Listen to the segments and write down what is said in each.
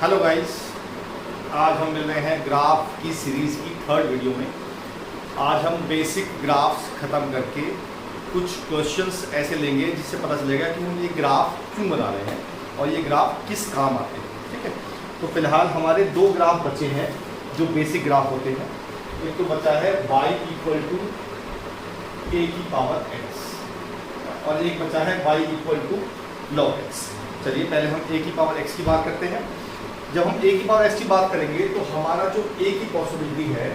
Hello guys, आज हम मिल रहे हैं ग्राफ की सीरीज की थर्ड वीडियो में। आज हम बेसिक ग्राफ्स ख़त्म करके कुछ क्वेश्चंस ऐसे लेंगे जिससे पता चलेगा कि हम ये ग्राफ क्यों बना रहे हैं और ये ग्राफ किस काम आते हैं। ठीक है, तो फिलहाल हमारे दो ग्राफ बचे हैं जो बेसिक ग्राफ होते हैं। एक तो बचा है y इक्वल टू a की पावर x और एक बचा है y equal to log x। चलिए पहले हम a की पावर x की बात करते हैं। जब हम a की पावर x की बात करेंगे तो हमारा जो a की पॉसिबिलिटी है,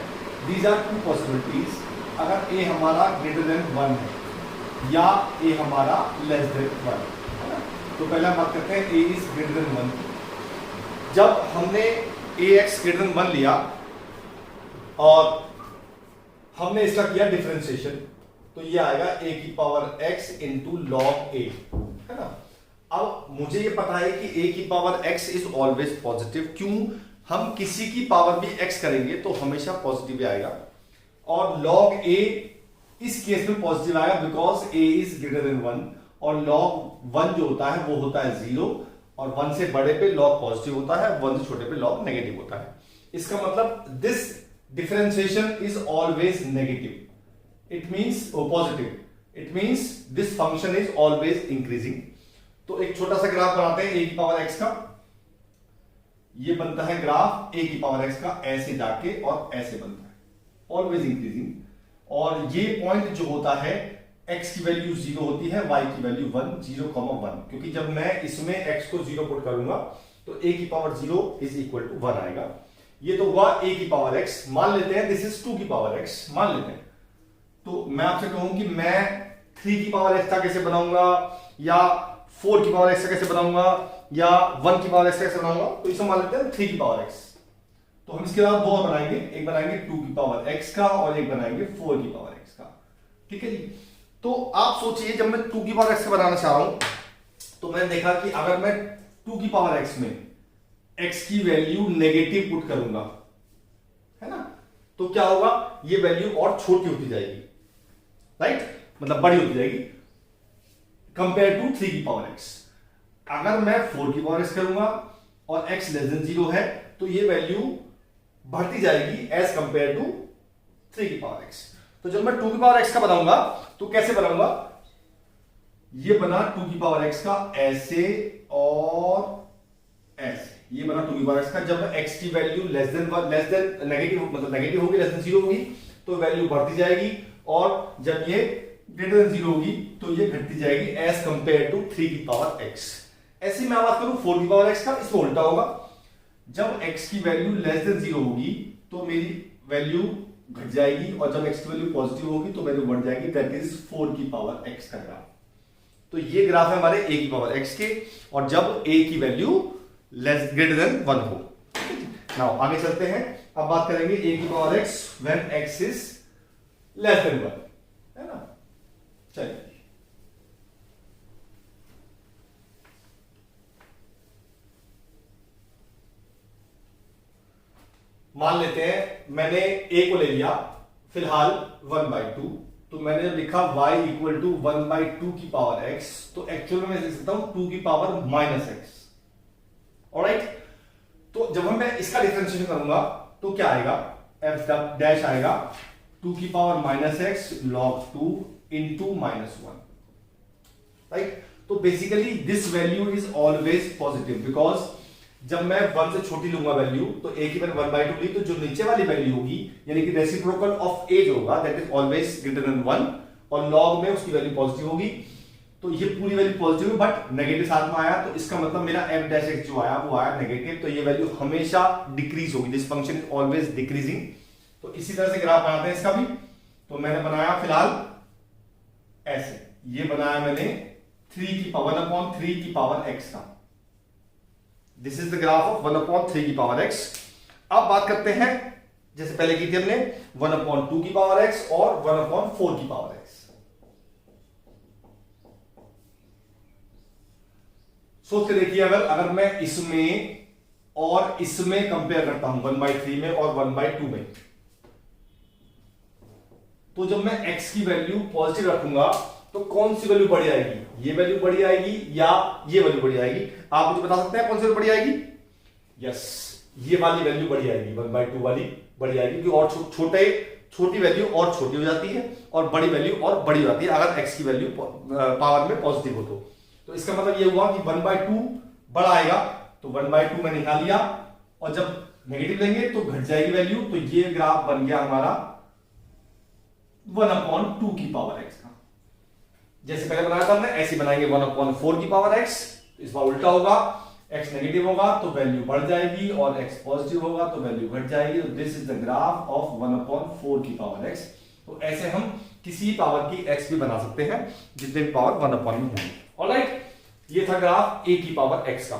दीज आर टू पॉसिबिलिटीज। अगर a हमारा ग्रेटर देन 1 है या a हमारा लेस देन 1 है ना, तो पहले हम बात करते हैं a इज ग्रेटर देन 1। जब हमने ax ग्रेटर देन 1 लिया और हमने इसका किया डिफरेंशिएशन, तो ये आएगा a की power x into log a, है ना। अब मुझे ये पता है कि a की power x is always positive. क्यों? हम किसी की पावर भी x करेंगे तो हमेशा पॉजिटिव आएगा, और log a इस केस में पॉजिटिव आएगा because a is greater than 1 और log 1 जो होता है वो होता है 0 और 1 से बड़े पे log पॉजिटिव होता है, 1 से छोटे पे log नेगेटिव होता है। इसका मतलब this differentiation is always negative, it means positive, it means this function is always increasing. तो एक छोटा सा ग्राफ बनाते हैं a की पावर x का। ये बनता है ग्राफ a की पावर x का, ऐसे जाके और ऐसे बनता है, ऑलवेज इंक्रीजिंग। और ये पॉइंट जो होता है x की वैल्यू 0 होती है, y की वैल्यू 1, 0,1, क्योंकि जब मैं इसमें x को 0 पुट करूंगा तो a की पावर 0 इज इक्वल टू 1 आएगा। ये तो हुआ a की पावर x। मान लेते हैं दिस इज 2 की पावर x, मान लेते हैं। तो मैं आपसे कहूं कि मैं 3 की पावर x का कैसे बनाऊंगा, या 4 की पावर x का कैसे बनाऊंगा, या 1 की पावर x का कैसे बनाऊंगा, तो इसे मान लेते हैं 3 की पावर x। तो हम इसके अलावा दो और बनाएंगे, एक बनाएंगे 2 की पावर x का और एक बनाएंगे 4 की पावर x का। ठीक है जी। तो आप सोचिए, जब मैं 2 की पावर x का बनाना चाह रहा हूं तो मैंने देखा कि अगर मैं 2 की पावर x में x की वैल्यू नेगेटिव पुट करूंगा, है ना, तो क्या होगा, ये वैल्यू और छोटी होती जाएगी, राइट, मतलब बड़ी होती जाएगी कंपेयर टू 3 की पावर x। अगर मैं 4 की पावर x करूंगा और x लेस देन 0 है तो ये वैल्यू बढ़ती जाएगी एज कंपेयर टू 3 की पावर x। तो जब मैं 2 की पावर x का बनाऊंगा तो कैसे बनाऊंगा, ये बना 2 की पावर x का ऐसे और ऐसे, ये बना 2 की पावर x का। जब x की वैल्यू लेस देन नेगेटिव, मतलब नेगेटिव होगी, लेस देन 0 होगी, तो वैल्यू बढ़ती जाएगी, और जब ये ग्रेटर देन 0 होगी तो ये घटती जाएगी एज कंपेयर टू 3 की पावर x। ऐसी मैं बात करूं 4 की पावर x का, इसमें उल्टा होगा। जब x की वैल्यू लेस देन 0 होगी तो मेरी वैल्यू घट जाएगी, और जब x की वैल्यू पॉजिटिव होगी तो वैल्यू बढ़ जाएगी, दैट इज 4 की पावर x का ग्राफ। तो ये ग्राफ है हमारे a की पावर x के, और जब a की वैल्यू लेस ग्रेटर देन 1 हो। नाउ आगे चलते हैं, अब बात करेंगे a की power x when x is less than 1, है ना। चलिए मान लेते हैं मैंने a को ले लिया फिलहाल 1/2, तो मैंने लिखा y इक्वल टू 1/2 की पावर x, तो एक्चुअल में मैं लिख सकता हूं 2 की पावर -x। ऑलराइट, तो जब मैं इसका डिफरेंशिएशन करूंगा तो क्या आएगा, f डैश आएगा 2 की power -x log 2 into -1, right. तो basically this value is always positive, because जब मैं 1 से छोटी लूंगा वैल्यू, तो a की मैंने 1/2 ली, तो जो नीचे वाली वैल्यू होगी यानी कि रेसिप्रोकल ऑफ a जो होगा that is always greater than 1, और log में उसकी वैल्यू पॉजिटिव होगी। तो ये पूरी वैल्यू पॉजिटिव है बट नेगेटिव साथ में आया, तो इसका मतलब मेरा f डैश x जो आया वो आया नेगेटिव, तो ये वैल्यू हमेशा डिक्रीज होगी, this function is always decreasing. तो इसी तरह से ग्राफ बनाते हैं इसका भी। तो मैंने बनाया फिलहाल ऐसे, ये बनाया मैंने 3 की पावर 1/3 की पावर x का। This is the graph of 1/3 की पावर x। अब बात करते हैं जैसे पहले की थी हमने 1/2 की पावर x और 1/4 की पावर x। सोच के देखिए, अगर मैं इसमें और इसमें कंपेयर करता हूं 1/3 में और 1/2 में, तो जब मैं x की वैल्यू पॉजिटिव रखूंगा तो कौन सी वैल्यू बढ़ी आएगी, ये वैल्यू बढ़ी आएगी या ये वैल्यू बढ़ी आएगी? आप मुझे बता सकते हैं कौन सी वैल्यू बढ़ी आएगी? यस, ये वाली वैल्यू बढ़ जाएगी, 1/2 वाली बढ़ जाएगी, क्योंकि और छोटी वैल्यू और छोटी हो जाती है और बड़ी वैल्यू और बड़ी हो जाती है अगर x की वैल्यू पावर में पॉजिटिव हो तो इसका मतलब ये हुआ कि 1/2 बड़ा आएगा, तो 1/2 मैंने निकाल लिया, और जब नेगेटिव लेंगे तो घट जाएगी वैल्यू, तो ये ग्राफ बन गया हमारा 1/2 की पावर x का। जैसे पहले बनाया था हमने ऐसे बनाएंगे 1/4 की पावर x, इस बार उल्टा होगा, x नेगेटिव होगा तो वैल्यू बढ़ जाएगी और x पॉजिटिव होगा तो वैल्यू घट जाएगी। तो this is the graph of 1/4 की पावर x। तो ऐसे हम किसी पावर की x भी बना सकते हैं जितने भी पावर 1/4 में होंगे। ऑलराइट, ये था ग्राफ a की पावर x का।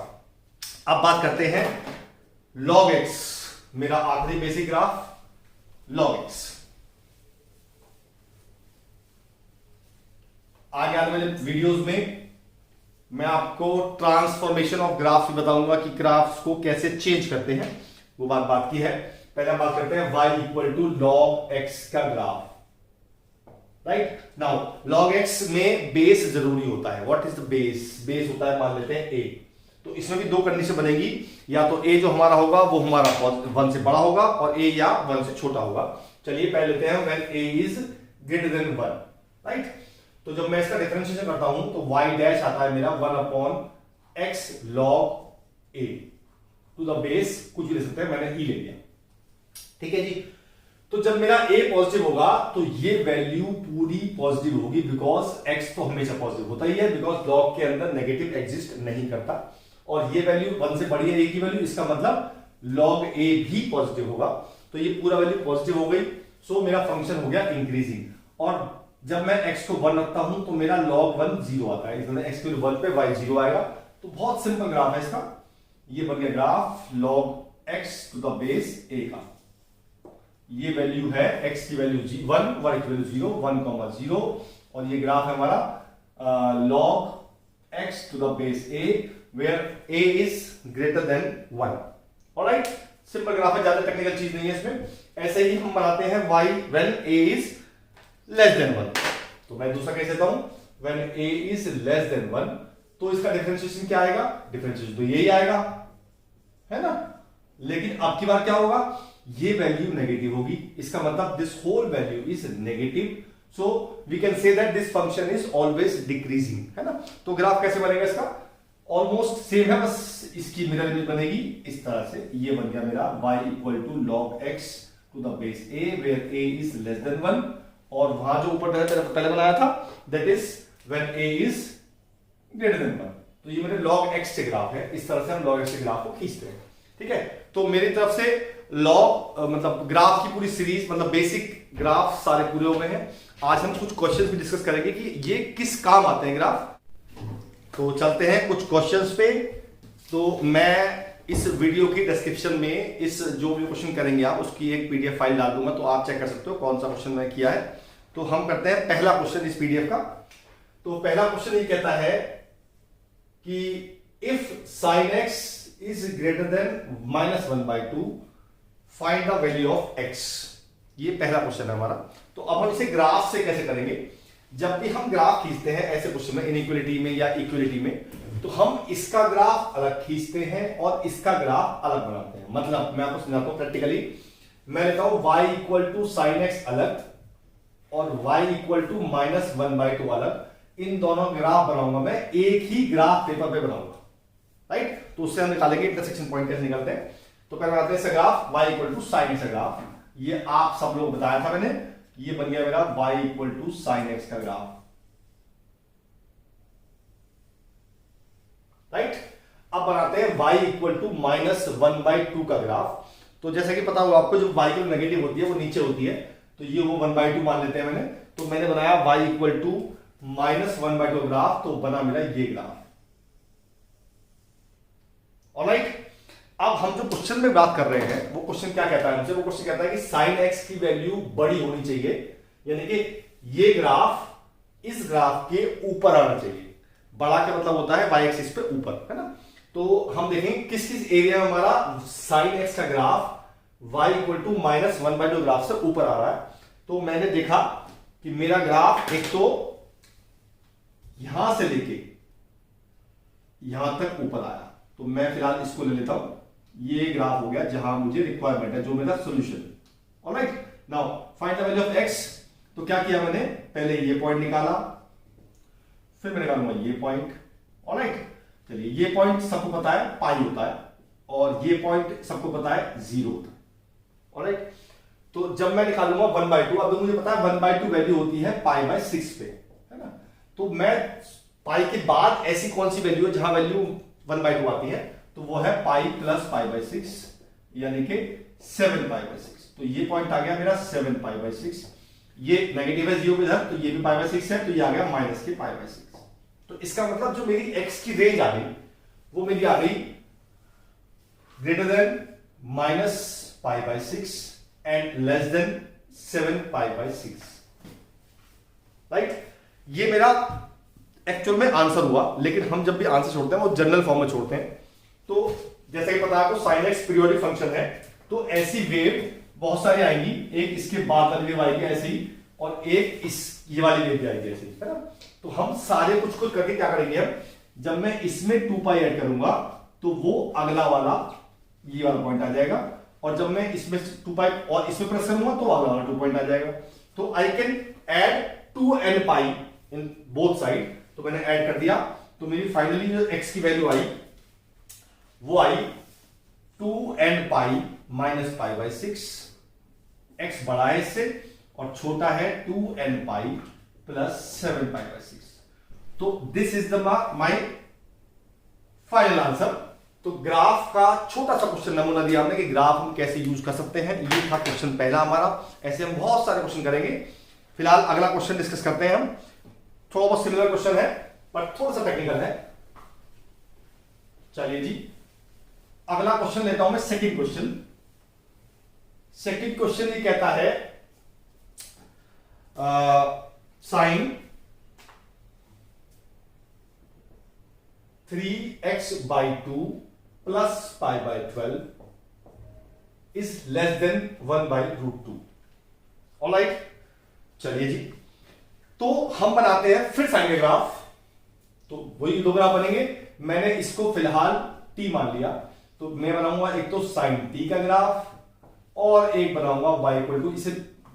अब बात करते हैं log x, मेरा आखिरी बेसिक ग्राफ log x। आगे आने वाले वीडियोस में मैं आपको ट्रांसफॉर्मेशन ऑफ ग्राफ्स भी बताऊंगा कि ग्राफ्स को कैसे चेंज करते हैं, वो बात की है। पहले हम बात करते हैं y equal to log x का graph. Right now log x में बेस जरूरी होता है। What is the base? Base होता है, मान लेते हैं a। तो इसमें भी दो कंडीशन बनेगी, या तो a जो हमारा होगा वो हमारा 1 से बड़ा होगा और a या 1 से छोटा होगा। चलिए पहले लेते हैं when a is greater than 1। Right, तो जब मैं इसका डिफरेंशिएशन करता हूं तो y डैश आता है मेरा 1/x log a to the base, कुछ भी ले सकते हैं, मैंने e ले लिया। ठीक है जी, तो जब मेरा a पॉजिटिव होगा तो ये वैल्यू पूरी पॉजिटिव होगी, बिकॉज x तो हमेशा पॉजिटिव होता ही है, बिकॉज log के अंदर नेगेटिव एग्जिस्ट नहीं करता, और ये वैल्यू 1 से बड़ी है a की वैल्यू, इसका मतलब log a भी पॉजिटिव होगा। तो ये पूरा वैल्यू पॉजिटिव हो गई, सो मेरा फंक्शन हो गया इंक्रीजिंग। और जब मैं x को 1 रखता हूं तो मेरा log 1 0 आता है, इसमें x की 1 पे y 0 आएगा। तो बहुत सिंपल ग्राफ है इसका, ये बन गया graph log x to the base a का। ये वैल्यू है x की वैल्यू 1, y की वैल्यू 0, 1,0, और ये ग्राफ है हमारा log x to the base a where a is greater than 1। Alright, simple graph है, ज्यादा टेक्निकल चीज नहीं है इसमें। ऐसे ही हम बनाते हैं y when a is less than 1। तो मैं दूसरा कैसे देता हूं, when a is less than 1, तो इसका डिफरेंशिएशन क्या आएगा? डिफरेंशिएशन तो यही आएगा, है ना। लेकिन अब की बार क्या होगा, ये वैल्यू नेगेटिव होगी, इसका मतलब this whole value is negative, so we can say that this function is always decreasing, है ना। तो ग्राफ कैसे बनेगा इसका? ऑलमोस्ट सेम है, बस इसकी मिरर इमेज बनेगी इस तरह से। ये बन गया मेरा y equal to log x to the base a where a is less than 1, और वहां जो ऊपर पहले बनाया था that is when a is greater than 1। तो ये मेरे log x से ग्राफ है, इस तरह से हम log x से ग्राफ को खींचते हैं। ठीक है, तो मेरी तरफ से log मतलब ग्राफ की पूरी सीरीज, मतलब बेसिक ग्राफ सारे पूरे हो गए हैं। आज हम कुछ क्वेश्चंस भी डिस्कस करेंगे कि ये किस काम आते हैं ग्राफ। तो चलते हैं कुछ क्वेश्चंस पे। तो मैं इस वीडियो की डिस्क्रिप्शन में इस जो भी क्वेश्चन करेंगे आप उसकी एक पीडीएफ फाइल डाल दूंगा, तो आप चेक कर सकते हो कौन सा क्वेश्चन मैं किया है। तो हम करते हैं पहला क्वेश्चन इस पीडीएफ का। तो पहला क्वेश्चन ये कहता है कि if sin x is greater then -1/2 find the value of x। ये पहला क्वेश्चन है हमारा। तो अब हम इसे ग्राफ से कैसे करेंगे? जब भी हम ग्राफ खींचते हैं ऐसे क्वेश्चन में, इनइक्वलिटी में या इक्वलिटी में, तो हम इसका ग्राफ अलग खींचते हैं और इसका ग्राफ अलग बनाते हैं। मतलब मैं आपको समझाता हूं प्रैक्टिकली। मैं लेता हूं y equal to sin x अलग और y इक्वल टू -1/2 अलग। इन दोनों ग्राफ बनाऊंगा मैं, एक ही ग्राफ पेपर पे बनाऊंगा। राइट, तो उससे हम निकालेंगे इंटरसेक्शन पॉइंट कैसे निकलते हैं। तो पहले बनाते हैं इसका graph y equal to sin x graph. ये आप सब लोग बताया था मैंने, ये बन गया मेरा y equal to sin x का ग्राफ। राइट, अब बनाते हैं y इक्वल टू -1/2 का ग्राफ। तो जैसा कि पता होगा आपको, जो y की नेगेटिव होती है वो नीचे होती है, तो ये वो 1/2 मान लेते हैं मैंने। तो मैंने बनाया y इक्वल टू -1/2 ग्राफ, तो बना मेरा ये ग्राफ। ऑलराइट, अब हम जो क्वेश्चन में बात कर रहे हैं वो क्वेश्चन क्या कहता है हमसे? वो क्वेश्चन कहता है कि sin x की वैल्यू बड़ी होनी चाहिए, यानी कि ये ग्राफ इस ग्राफ के ऊपर आना चाहिए। बड़ा क्या मतलब होता है? y एक्सिस पे ऊपर, है ना। तो हम देखें किस किस एरिया में हमारा sin x का graph y equal to -1/2 graph से ऊपर आ रहा है। तो मैंने देखा कि मेरा ग्राफ एक तो यहां से लेके यहां तक ऊपर आया, तो मैं फिलहाल इसको ले लेता हूं, ये ग्राफ हो गया जहां मुझे रिक्वायरमेंट है, जो मेरा solution. Alright, now find the value of x। तो क्या किया मैंने, पहले ये पॉइंट निकाला, फिर मैं निकालूंगा ये पॉइंट। ऑलराइट, चलिए ये पॉइंट सबको पता है पाई होता है, और ये पॉइंट सबको पता है 0 होता है। ऑलराइट, तो जब मैं निकालूंगा 1/2, अब तो मुझे पता है 1/2 वैल्यू होती है π/6 पे, है ना। तो मैं पाई के बाद ऐसी कौन सी वैल्यू है जहां वैल्यू 1/2 आती है, तो वो है π + π/6, यानी कि 7π/6। तो ये पॉइंट आ गया मेरा 7π/6। ये नेगेटिव है 0 पे इधर, तो ये भी π/6 है, तो ये आ गया माइनस के π/6। तो इसका मतलब जो मेरी x की रेंज आ गई वो मेरी आ गई greater than -π/6 and less than 7π/6। Right, ये मेरा एक्चुअल में आंसर हुआ, लेकिन हम जब भी आंसर छोड़ते हैं वो जनरल फॉर्म में छोड़ते हैं। तो जैसे कि पता है आपको sin x पीरियोडिक फंक्शन है, तो ऐसी वेव बहुत सारी आएंगी, एक इसके बाद वाली वेव आएगी ऐसी, और एक इस ये वाली वेव भी आएगी ऐसी, है ना। तो हम सारे कुछ कुछ करके क्या करेंगे, हम जब मैं इसमें 2π ऐड करूंगा तो वो अगला वाला ये वाला पॉइंट आ जाएगा, और जब मैं इसमें 2π और इसमें प्लस करूंगा तो अगला वाला 2 पॉइंट आ जाएगा। तो I can add 2nπ in both side. तो मैंने ऐड कर दिया, तो मेरी फाइनली जो x की वैल्यू आई वो आई 2nπ - π/6। x बड़ा है इससे और छोटा है 2nπ + 7π/6। तो this is the my final answer. तो ग्राफ का छोटा सा क्वेश्चन नमूना दिया हमने कि ग्राफ हम कैसे यूज कर सकते हैं। ये था क्वेश्चन पहला हमारा। ऐसे हम बहुत सारे क्वेश्चन करेंगे। फिलहाल अगला क्वेश्चन डिस्कस करते हैं हम। थोड़ा बहुत सिमिलर क्वेश्चन है बट थोड़ा सा टेक्निकल है। चलिए जी, अगला क्वेश्चन लेता हूं मैं, सेकंड क्वेश्चन। सेकंड क्वेश्चन ये कहता है sine 3x/2 + π/12 is less than 1/√2। Alright, चलिए जी, तो हम बनाते हैं फिर साइन के ग्राफ। तो वही दो ग्राफ बनेंगे। मैंने इसको फिलहाल t मान लिया, तो मैं बनाऊंगा एक तो साइन t का ग्राफ और एक बनाऊंगा y = इसे,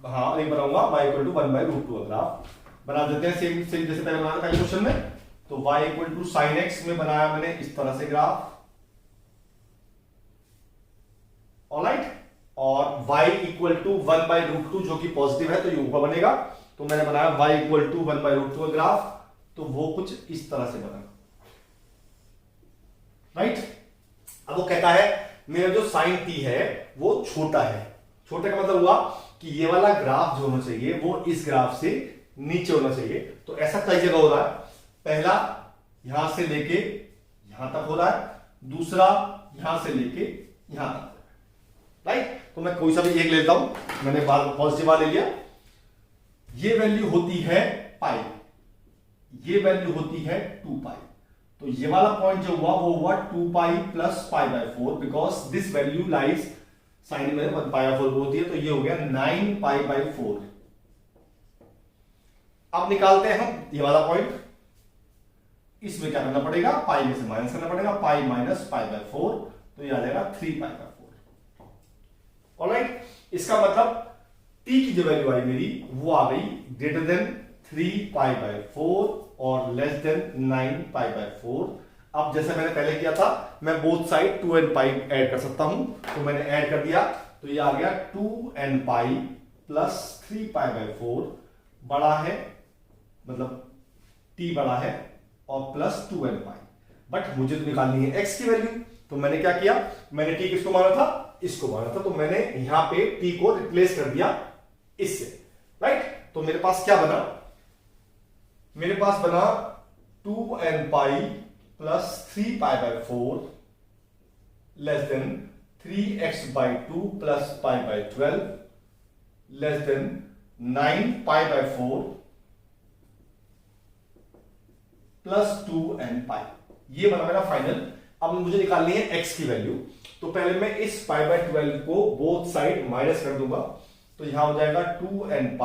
हाँ, एक बनाऊंगा y = 1/√2 का ग्राफ। बना देते हैं सेम सेम जैसे पहले बनाया था पहले क्वेश्चन में। तो y = sin x में बनाया मैंने इस तरह से ग्राफ। ऑलराइट, और y = 1/√2 जो कि पॉजिटिव है, तो ये ऊपर बनेगा। तो मैंने बनाया y = 1/√2 का ग्राफ, तो वो कुछ इस तरह से बना। राइट, अब वो कहता है मेरा जो साइन t है वो छोटा है। छोटे का मतलब हुआ कि ये वाला ग्राफ जो होना चाहिए वो इस ग्राफ से नीचे होना चाहिए। तो ऐसा कई जगह हो रहा है। पहला यहां से लेके यहां तक हो रहा है, दूसरा यहां से लेके यहां तक। राइट, तो मैं कोई सा भी एक लेता हूं। मैंने पॉजिटिव वाला ले लिया। ये वैल्यू होती है पाई, ये वैल्यू होती है 2π। तो ये वाला पॉइंट जो हुआ वो हुआ 2π + π/4, because this value lies sine में 1π/4 होती है। तो ये हो गया 9π/4। अब निकालते हैं हम ये वाला पॉइंट। इसमें क्या करना पड़ेगा, पाई में से माइनस करना पड़ेगा, पाई - π/4, तो ये आ जाएगा 3π/4। ऑलराइट, इसका मतलब t की जो वैल्यू आई मेरी वो आ गई ग्रेटर देन 3π/4 और लेस देन 9π/4। अब जैसे मैंने पहले किया था, मैं बोथ साइड 2nπ ऐड कर सकता हूं। तो मैंने ऐड कर दिया, तो ये आ गया 2nπ + 3π/4 बड़ा है, मतलब t बड़ा है, और प्लस 2nπ। बट मुझे तो निकालनी है x की वैल्यू। तो मैंने क्या किया, मैंने t किसको माना था, इसको माना था। तो मैंने यहां पे t को रिप्लेस कर दिया इससे। राइट, तो मेरे पास क्या बना, मेरे पास बना 2nπ + 3π/4 less than 3x/2 + π/12 less than 9π/4 + 2nπ। ये बना मेरा फाइनल। अब मुझे निकालनी है x की वैल्यू। तो पहले मैं इस π/12 को बोथ साइड माइनस कर दूंगा। तो यहां हो जाएगा 2nπ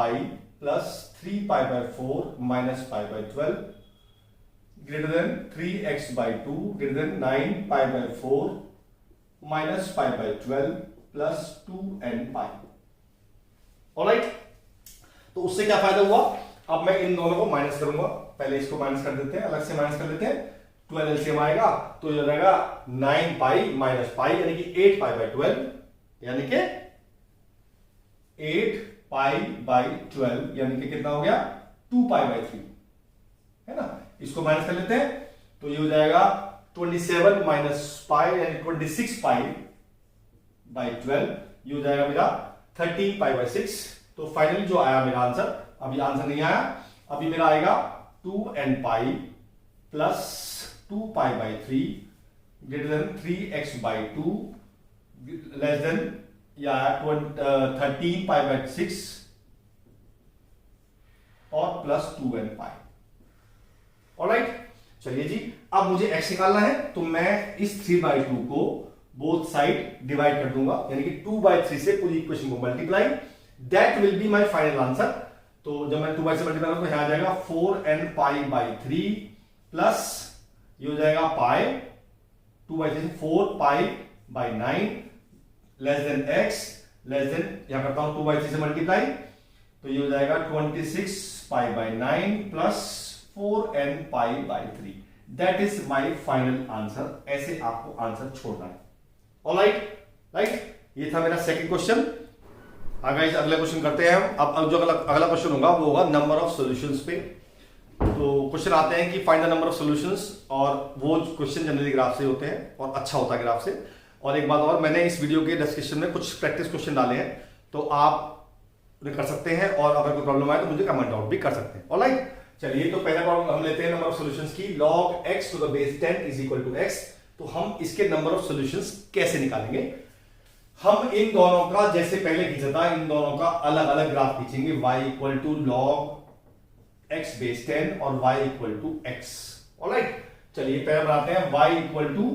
+ 3π/4 - π/12 greater than 3x/2 greater than 9π/4 minus pi by 12 plus 2n pi. Alright, तो उससे क्या फायदा हुआ, अब मैं इन दोनों को माइनस करूंगा, पहले इसको माइनस कर देते हैं, अलग से माइनस कर देते हैं, 12 एलसीएम आएगा तो ये हो जाएगा 9 पाई माइनस पाई यानी कि 8 पाई बाई 12, यानी कि 8 पाई बाई 12 यानी कि कितना हो गया 2 पाई बाई 3, है ना। इसको माइनस कर लेते हैं तो ये हो जाएगा 27 माइनस पाई यानी 26 पाई बाई 12, ये हो जाएगा मेरा 13 पाई बाई 6। तो फाइनली जो आया मेरा आंसर, अभी आंसर नहीं आया, अभी मेरा आएगा 2n pi plus 2 pi by 3 greater than 3x by 2 less than या 13 पाई बाई 6 और प्लस 2n पाई। ऑलराइट, चलिए जी, अब मुझे x निकालना है तो मैं इस 3/2 को बोथ साइड डिवाइड कर दूंगा, यानी कि 2/3 से पूरी इक्वेशन को multiply, that will be my final answer. तो जब मैं 2 से मल्टीप्लाई करूं तो यहां आ जाएगा 4n पाई बाई 3 प्लस ये हो जाएगा पाई 2/3 से 4 pi by 9 less than x less than, यहां करता हूं 2/3 से मल्टीप्लाई तो ये हो जाएगा 26 pi by 9 plus 4n pi by 3, that is my final answer. ऐसे आपको आंसर छोड़ना है। ऑलराइट, राइट, ये था मेरा सेकंड क्वेश्चन। आगे अगला क्वेश्चन करते हैं हम। अब जो अगला क्वेश्चन होगा वो होगा नंबर ऑफ सॉल्यूशंस पे। तो क्वेश्चन आते हैं कि find the number of solutions, और वो क्वेश्चन जनरली ग्राफ से होते हैं और अच्छा होता है ग्राफ से। और एक बात और, मैंने इस वीडियो के डिस्क्रिप्शन में कुछ प्रैक्टिस क्वेश्चन डाले हैं, तो आप कर सकते हैं, और अगर कोई प्रॉब्लम आए तो मुझे कमेंट आउट भी कर सकते हैं। ऑलराइट, चलिए, तो पहला प्रॉब्लम हम लेते हैं नंबर ऑफ सॉल्यूशंस की। log x to the base 10 is equal to x। तो हम इसके नंबर ऑफ सॉल्यूशंस कैसे निकालेंगे, हम इन दोनों का जैसे पहले खींचा था, इन दोनों का अलग अलग ग्राफ खींचेंगे, y equal to log x base 10 और y equal to x। Alright, चलिए पहले बनाते हैं y equal to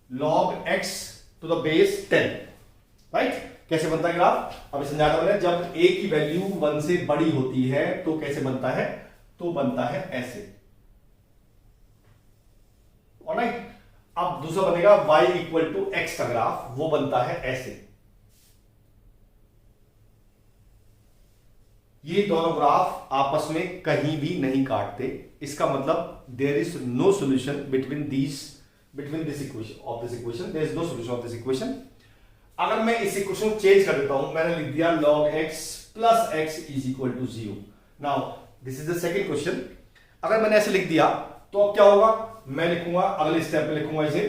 log x to the base 10। Right, कैसे बनता है ग्राफ, अभी समझाता मैंने। जब a की वैल्यू 1 से बड़ी होती है तो कैसे बनता है, तो बनता है ऐसे। ऑलराइट, अब दूसरा बनेगा y इक्वल टू x का ग्राफ, वो बनता है ऐसे। ये दोनों ग्राफ आपस में कहीं भी नहीं काटते, इसका मतलब there is no solution between this equation of this equation, there is no solution of this equation. अगर मैं इस इक्वेशन को चेंज कर देता हूं, मैंने लिख दिया log x plus x is equal to 0। Now this is the second question. अगर मैंने ऐसे लिख दिया तो अब क्या होगा, मैं लिखूंगा अगले स्टेप में लिखूंगा इसे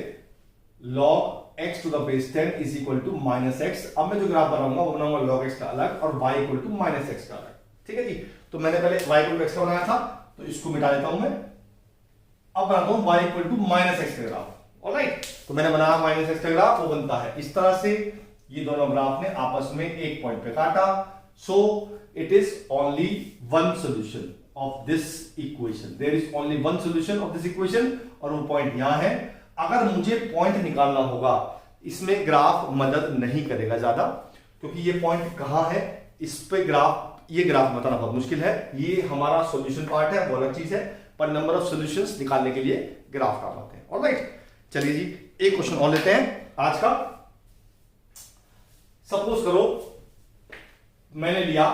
log x to the base 10 is equal to minus X. अब मैं जो ग्राफ बनाऊंगा वो बनाऊंगा log x का अलग और y equal to minus X का अलग। ठीक है जी, तो मैंने पहले y इक्वल टू x का बनाया था तो इसको मिटा देता हूं मैं, अब बनाता हूं y equal to minus X का ग्राफ। ऑलराइट, तो मैंने बनाया माइनस एक्स का ग्राफ, वो बनता है इस तरह से। ये दोनों ग्राफ ने आपस में एक पॉइंट पे काटा, so it is only one solution of this equation, there is only one solution of this equation, और वो पॉइंट यहां है। अगर मुझे पॉइंट निकालना होगा, इसमें ग्राफ मदद नहीं करेगा ज्यादा, क्योंकि ये पॉइंट कहां है, इस पे ग्राफ, ये ग्राफ बताना बहुत मुश्किल है। ये हमारा सॉल्यूशन पार्ट है, वो अलग चीज है, पर नंबर ऑफ सॉल्यूशंस निकालने के लिए ग्राफ काम आते हैं। ऑलराइट, चलिए जी, एक क्वेश्चन और लेते हैं आज का। सपोज करो मैंने लिया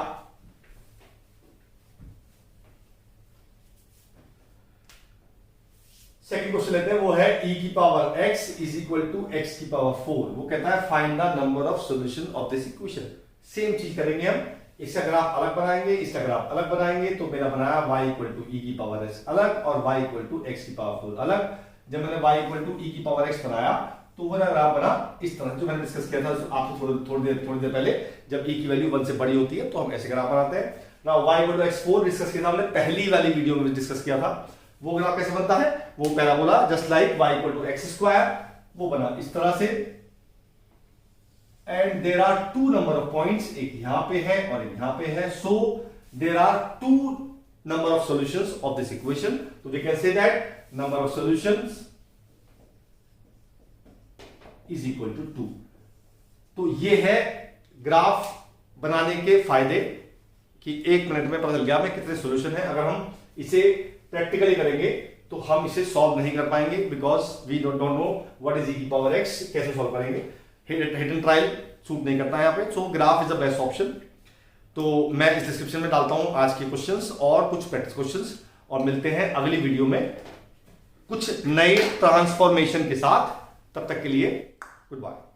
सेकंड क्वेश्चन लेते हैं, वो है e की power x is equal to x की पावर 4। वो कहता है find the number of solution of this equation. Same चीज करेंगे हम, इसका ग्राफ अलग बनाएंगे, इसका ग्राफ अलग बनाएंगे। तो मेरा बनाया y इक्वल टू e की पावर x अलग और y इक्वल टू x की पावर 4 अलग। जब मैंने y इक्वल टू e की पावर x बनाया तो वो ग्राफ बना इस तरह, जो मैंने डिस्कस किया था आपको थोड़ी देर पहले। जब e की वैल्यू 1 से बड़ी होती है तो हम ऐसे ग्राफ बनाते हैं ना। y equal to x4 discuss किया था हमने, पहली वाली वीडियो में डिस्कस किया था। वो ग्राफ कैसे बनता है, वो parabola just like y equal to x square, वो बना इस तरह से। And there are two number of points, एक यहां पे है और एक यहां पे है, so there are two number of solutions of this equation. तो we can say that number of solutions is equal to 2। तो ये है ग्राफ बनाने के फायदे कि 1 मिनट में पता चल गया हमें कितने सॉल्यूशन है। अगर हम इसे प्रैक्टिकली करेंगे तो हम इसे सॉल्व नहीं कर पाएंगे because we don't know what is e की पावर x, कैसे सॉल्व करेंगे। हिडन ट्रायल सूट नहीं करता है यहाँ पे, so graph is the best option. तो मैं इस डिस्क्रिप्शन में डालता हूं आज के क्वेश्चंस और कुछ प्रैक्टिस क्वेश्चंस, और मिलते हैं अगली वीडियो में कुछ नए ट्रांसफॉर्मेशन के साथ। तब तक के लिए गुड बाय।